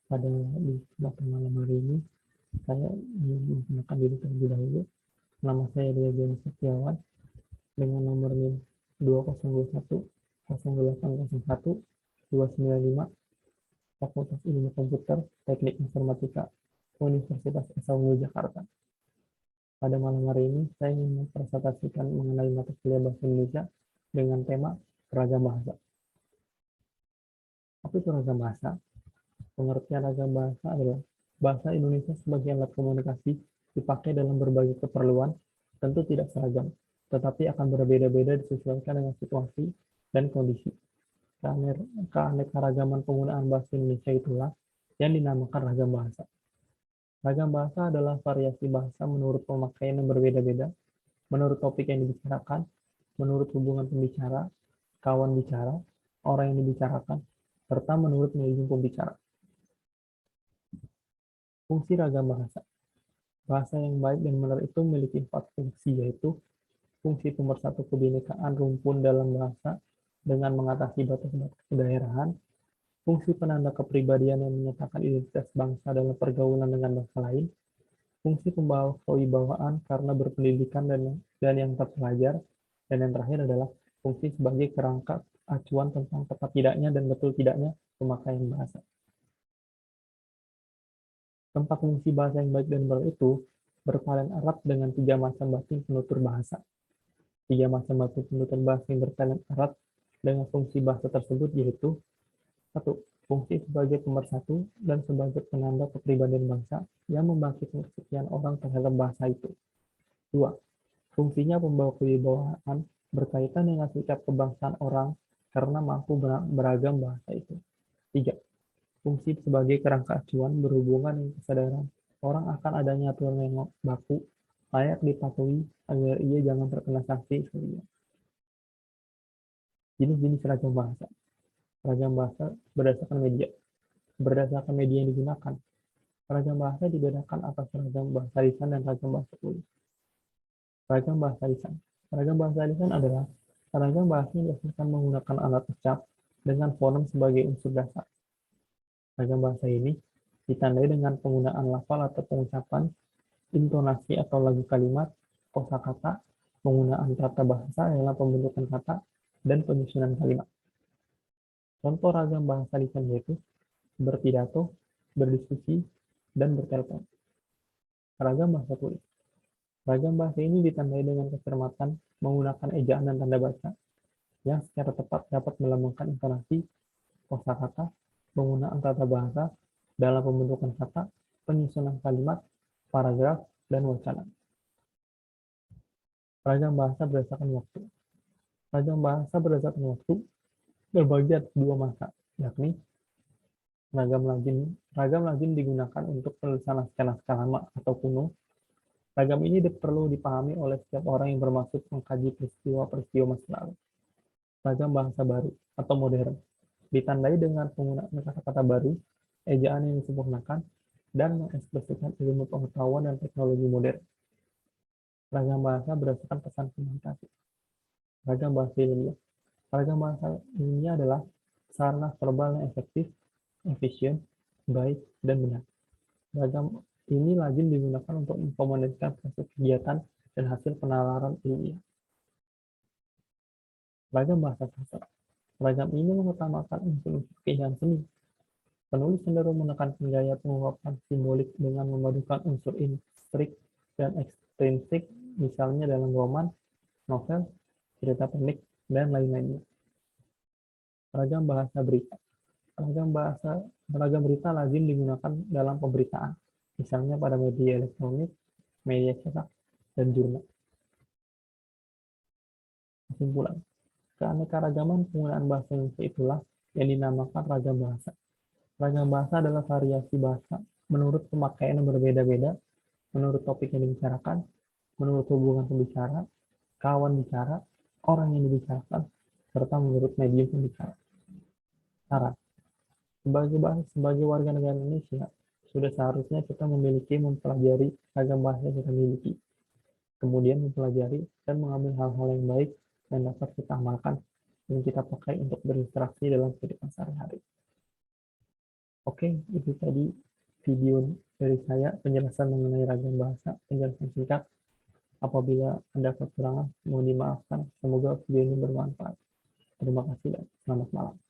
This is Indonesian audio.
Pada di kesempatan malam hari ini, saya ingin memperkenalkan diri terlebih dahulu. Nama saya Diagen Setiawan dengan nomor NIM 2021 0801 295 Fakultas Ilmu Komputer Teknik Informatika Universitas Esa Unggul Jakarta. Pada malam hari ini, saya ingin mempresentasikan mengenai mata kuliah Bahasa Indonesia dengan tema ragam bahasa. Apa itu ragam bahasa? Pengertian ragam bahasa adalah bahasa Indonesia sebagai alat komunikasi dipakai dalam berbagai keperluan, tentu tidak seragam, tetapi akan berbeda-beda disesuaikan dengan situasi dan kondisi. Keanekaragaman penggunaan bahasa Indonesia itulah yang dinamakan ragam bahasa. Ragam bahasa adalah variasi bahasa menurut pemakaian yang berbeda-beda, menurut topik yang dibicarakan, menurut hubungan pembicara, kawan bicara, orang yang dibicarakan, serta menurut medium pembicara. Fungsi ragam bahasa. Bahasa yang baik dan benar itu memiliki 4 fungsi, yaitu fungsi pemersatu kebinekaan rumpun dalam bahasa dengan mengatasi batas-batas kedaerahan, fungsi penanda kepribadian yang menyatakan identitas bangsa dalam pergaulan dengan bangsa lain, fungsi pembawa kewibawaan karena berpendidikan dan yang terpelajar, dan yang terakhir adalah fungsi sebagai kerangka acuan tentang tepat tidaknya dan betul tidaknya pemakaian bahasa. Tempat fungsi bahasa yang baik dan benar itu berpaling erat dengan 3 macam batin penutur bahasa. 3 macam batin penutur bahasa yang berpaling erat dengan fungsi bahasa tersebut yaitu 1. Fungsi sebagai pemersatu dan sebagai penanda kepribadian bangsa yang membangkitkan kesekian orang terhadap bahasa itu. 2. Fungsinya membawa kewibawaan berkaitan dengan sikap kebangsaan orang karena mampu beragam bahasa itu. 3. Fungsi sebagai kerangka acuan berhubungan dengan kesadaran orang akan adanya aturan yang baku layak dipatuhi agar ia jangan terkena sanksi sendiri. Jenis-jenis ragam bahasa. Ragam bahasa berdasarkan media. Berdasarkan media yang digunakan. Ragam bahasa dibedakan atas ragam bahasa lisan dan ragam bahasa tulis. Ragam bahasa lisan. Ragam bahasa lisan adalah ragam bahasa yang dihasilkan menggunakan alat ucap dengan fonem sebagai unsur dasar. Ragam bahasa ini ditandai dengan penggunaan lafal atau pengucapan, intonasi atau lagu kalimat, kosakata, penggunaan tata bahasa dalam pembentukan kata, dan penyusunan kalimat. Contoh ragam bahasa lisan yaitu berpidato, berdiskusi, dan bertelepon. Ragam bahasa tulis. Ragam bahasa ini ditandai dengan kecermatan menggunakan ejaan dan tanda baca yang secara tepat dapat melambangkan intonasi, kosakata, penggunaan tata bahasa dalam pembentukan kata, penyusunan kalimat, paragraf, dan wacana. Ragam bahasa berdasarkan waktu. Ragam bahasa berdasarkan waktu berbagi atas 2 masa, yakni ragam lazim digunakan untuk penulisan naskah-naskah lama atau kuno. Ragam ini perlu dipahami oleh setiap orang yang bermaksud mengkaji peristiwa-peristiwa masa lalu. Ragam bahasa baru atau modern ditandai dengan penggunaan kata-kata baru, ejaan yang disempurnakan, dan mengekspresikan ilmu pengetahuan dan teknologi modern. Ragam bahasa berdasarkan pesan komunikasi. Ragam bahasa ilmiah. Ragam bahasa ilmiah adalah sarana verbal yang efektif, efisien, baik, dan benar. Ragam ini lazim digunakan untuk mengkomunikasikan proses kegiatan dan hasil penalaran ilmiah. Ragam bahasa sastra. Ragam ini mengutamakan unsur-unsur keindahan seni. Penulis cenderung menekankan gaya pengungkapan simbolik dengan memadukan unsur instrik dan ekstrinsik, misalnya dalam roman, novel, cerita pendek, dan lain-lainnya. Ragam bahasa berita. Ragam berita lazim digunakan dalam pemberitaan, misalnya pada media elektronik, media cetak, dan jurnal. Kesimpulan. Keanekaragaman penggunaan bahasa Indonesia itulah yang dinamakan ragam bahasa. Ragam bahasa adalah variasi bahasa menurut pemakaian yang berbeda-beda, menurut topik yang dibicarakan, menurut hubungan pembicara, kawan bicara, orang yang dibicarakan, serta menurut medium pembicara. Saran. Sebagai warga negara Indonesia, sudah seharusnya kita mempelajari ragam bahasa yang kita miliki. Kemudian mempelajari dan mengambil hal-hal yang baik yang dapat kita amalkan dan kita pakai untuk berinteraksi dalam kehidupan sehari-hari. Oke, itu tadi video dari saya penjelasan mengenai ragam bahasa, penjelasan singkat. Apabila ada kekurangan, mohon dimaafkan. Semoga video ini bermanfaat. Terima kasih dan selamat malam.